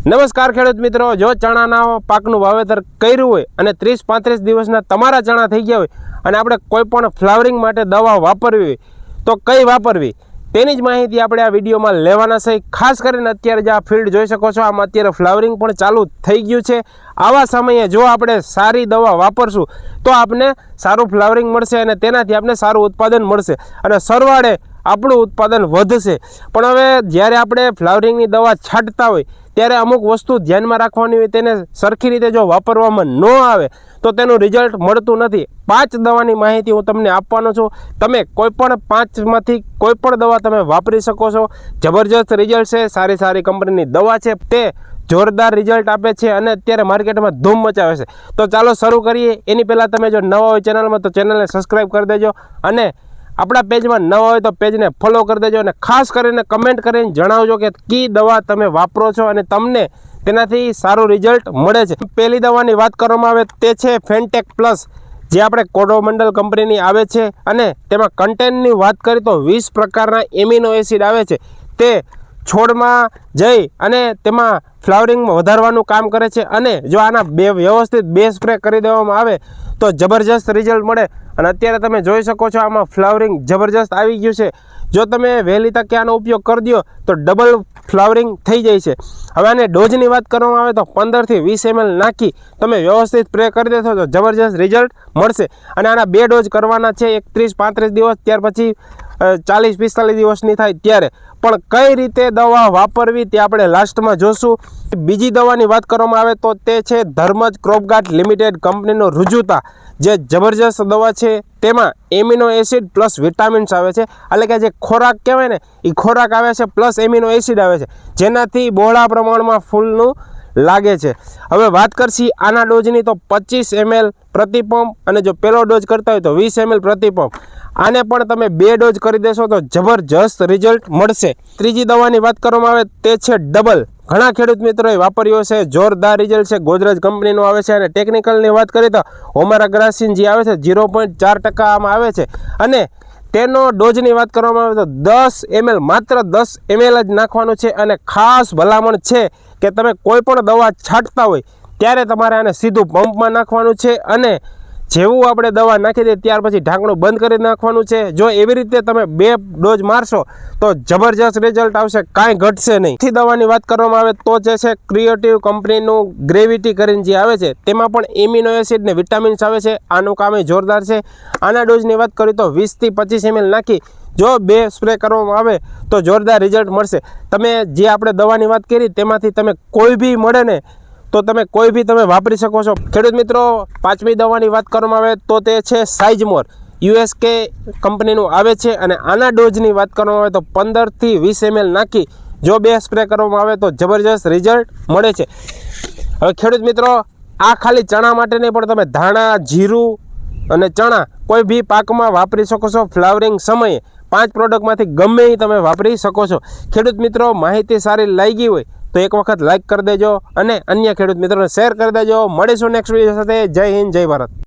નમસ્કાર ખેડૂત મિત્રો, જો ચણાના પાકનું વાવેતર કર્યું હોય અને 30-35 દિવસના તમારા ચણા થઈ ગયા હોય અને આપણે કોઈ પણ ફ્લાવરિંગ માટે દવા વાપરવી હોય તો કઈ વાપરવી તેની જ માહિતી આપણે આ વિડીયોમાં લેવાના છે। ખાસ કરીને અત્યારે જે આ ફિલ્ડ જોઈ શકો છો, આમાં અત્યારે ફ્લાવરિંગ પણ ચાલુ થઈ ગયું છે। આવા સમયે જો આપણે સારી દવા વાપરશું તો આપને સારું ફ્લાવરિંગ મળશે અને તેનાથી આપણે સારું ઉત્પાદન મળશે અને સરવાળે આપણું ઉત્પાદન વધશે। પણ હવે જ્યારે આપણે ફ્લાવરિંગની દવા છાંટતા હોય ત્યારે અમુક વસ્તુ ધ્યાનમાં રાખવાની હોય, તેને સરખી રીતે જો વાપરવામાં ન આવે તો તેનું રિઝલ્ટ મળતું નથી। 5 દવાની માહિતી હું તમને આપવાનો છું। તમે કોઈપણ 5માંથી કોઈપણ દવા તમે વાપરી શકો છો। જબરજસ્ત રિઝલ્ટ છે, સારી કંપનીની દવા છે, તે જોરદાર રિઝલ્ટ આપે છે અને અત્યારે માર્કેટમાં ધૂમ મચાવે છે। તો ચાલો શરૂ કરીએ। એની પહેલાં તમે જો નવા હોય ચેનલમાં તો ચેનલને સબસ્ક્રાઈબ કરી દેજો અને આપણા પેજમાં નવા હોય તો પેજને ફોલો કરી દેજો અને ખાસ કરીને કમેન્ટ કરીને જણાવજો કે કઈ દવા તમે વાપરો છો અને તમને તેનાથી સારું રિઝલ્ટ મળે છે। પહેલી દવાની વાત કરવામાં આવે તે છે ફેન્ટેક પ્લસ, જે આપણે કોરોમંડલ કંપનીની આવે છે અને તેમાં કન્ટેન્ટની વાત કરીએ તો 20 પ્રકારના એમિનો એસિડ આવે છે। તે છોડમાં જઈ અને તેમાં ફ્લાવરિંગ વધારવાનું કામ કરે છે અને જો આના વ્યવસ્થિત 2 સ્પ્રે કરી દેવામાં આવે તો જબરજસ્ત રિઝલ્ટ મળે અને અત્યારે તમે જોઈ શકો છો આમાં ફ્લાવરિંગ જબરજસ્ત આવી ગયું છે। જો તમે વહેલી તકે આનો ઉપયોગ કરી દો તો ડબલ ફ્લાવરિંગ થઈ જાય છે। હવે આને ડોઝની વાત કરવામાં આવે તો 15 થી 20 ml નાખી તમે વ્યવસ્થિત સ્પ્રે કરી દેશો તો જબરજસ્ત રિઝલ્ટ મળશે અને આના 2 ડોઝ કરવાના છે, એક 30-35 દિવસ, ત્યાર પછી 40-45 દિવસની થાય ત્યારે। પણ કઈ રીતે દવા વાપરવી તે આપણે લાસ્ટમાં જોશું। બીજી દવાની વાત કરવામાં આવે તો તે છે ધર્મજ ક્રોપગાર્ડ લિમિટેડ કંપનીનો રુજુતા, જે જબરજસ્ત દવા છે। તેમાં એમિનો એસિડ પ્લસ વિટામિન્સ આવે છે, એટલે કે જે ખોરાક કહેવાય ને એ ખોરાક આવે છે પ્લસ એમિનો એસિડ આવે છે, જેનાથી બહોળા પ્રમાણમાં ફૂલનું લાગે છે। હવે વાત કરશી આના ડોઝની તો 25 ml પ્રતિ પંપ અને જો પહેલો ડોઝ કરતા હોય તો 20 ml પ્રતિ પંપ। આને પણ તમે 2 ડોઝ કરી દેશો તો જબરજસ્ત રિઝલ્ટ મળશે। ત્રીજી દવાની વાત કરવામાં આવે તે છે ડબલ, ઘણા ખેડૂત મિત્રોએ વાપર્યો છે, જોરદાર રિઝલ્ટ છે, ગોદરેજ કંપનીનો આવે છે અને ટેકનિકલની વાત કરીએ તો ઓમેરાગ્રાસિન જે આવે છે 0.4% આમાં આવે છે અને તેનો ડોઝની વાત કરવામાં આવે તો 10 ml, માત્ર 10 ml જ નાખવાનું છે અને ખાસ ભલામણ છે કે તમે કોઈ પણ દવા છાંટતા હોય ત્યારે તમારે આને સીધું પંપમાં નાખવાનું છે અને જેવું આપણે દવા નાખી દઈએ ત્યાર પછી ઢાંકણું બંધ કરી નાખવાનું છે। જો એવી રીતે તમે 2 ડોઝ મારશો તો જબરજસ્ત રિઝલ્ટ આવશે, કાંઈ ઘટશે નહીં। થી દવાની વાત કરવામાં આવે તો જે છે ક્રિએટિવ કંપનીનું ગ્રેવિટી કરીને જે આવે છે તેમાં પણ એમિનો એસિડ ને વિટામિન્સ આવે છે, આનું કામ જોરદાર છે। આના ડોઝની વાત કરીએ તો 20 થી 25 ml નાખી જો 2 સ્પ્રે કરવામાં આવે તો જોરદાર રિઝલ્ટ મળશે। તમે જે આપણે દવાની વાત કરી તેમાંથી તમે કોઈ બી મળે ને તો તમે કોઈ બી તમે વાપરી શકો છો। ખેડૂત મિત્રો, 5મી દવાની વાત કરવામાં આવે તો તે છે સાઇઝમોર, યુએસકે કંપનીનું આવે છે અને આના ડોઝની વાત કરવામાં આવે તો 15 થી 20 ml નાખી જો 2 સ્પ્રે કરવામાં આવે તો જબરજસ્ત રિઝલ્ટ મળે છે। હવે ખેડૂત મિત્રો, આ ખાલી ચણા માટે નહીં પણ તમે ધાણા, જીરું અને ચણા કોઈ બી પાકમાં વાપરી શકો છો। ફ્લાવરિંગ સમયે 5 પ્રોડક્ટમાંથી ગમે એ તમે વાપરી શકો છો। ખેડૂત મિત્રો, માહિતી સારી લાગી હોય તો એક વખત લાઈક કરી દેજો અને અન્ય ખેડૂત મિત્રોને શેર કરી દેજો। મળીશું નેક્સ્ટ વિડીયો સાથે। જય હિન્દ, જય ભારત।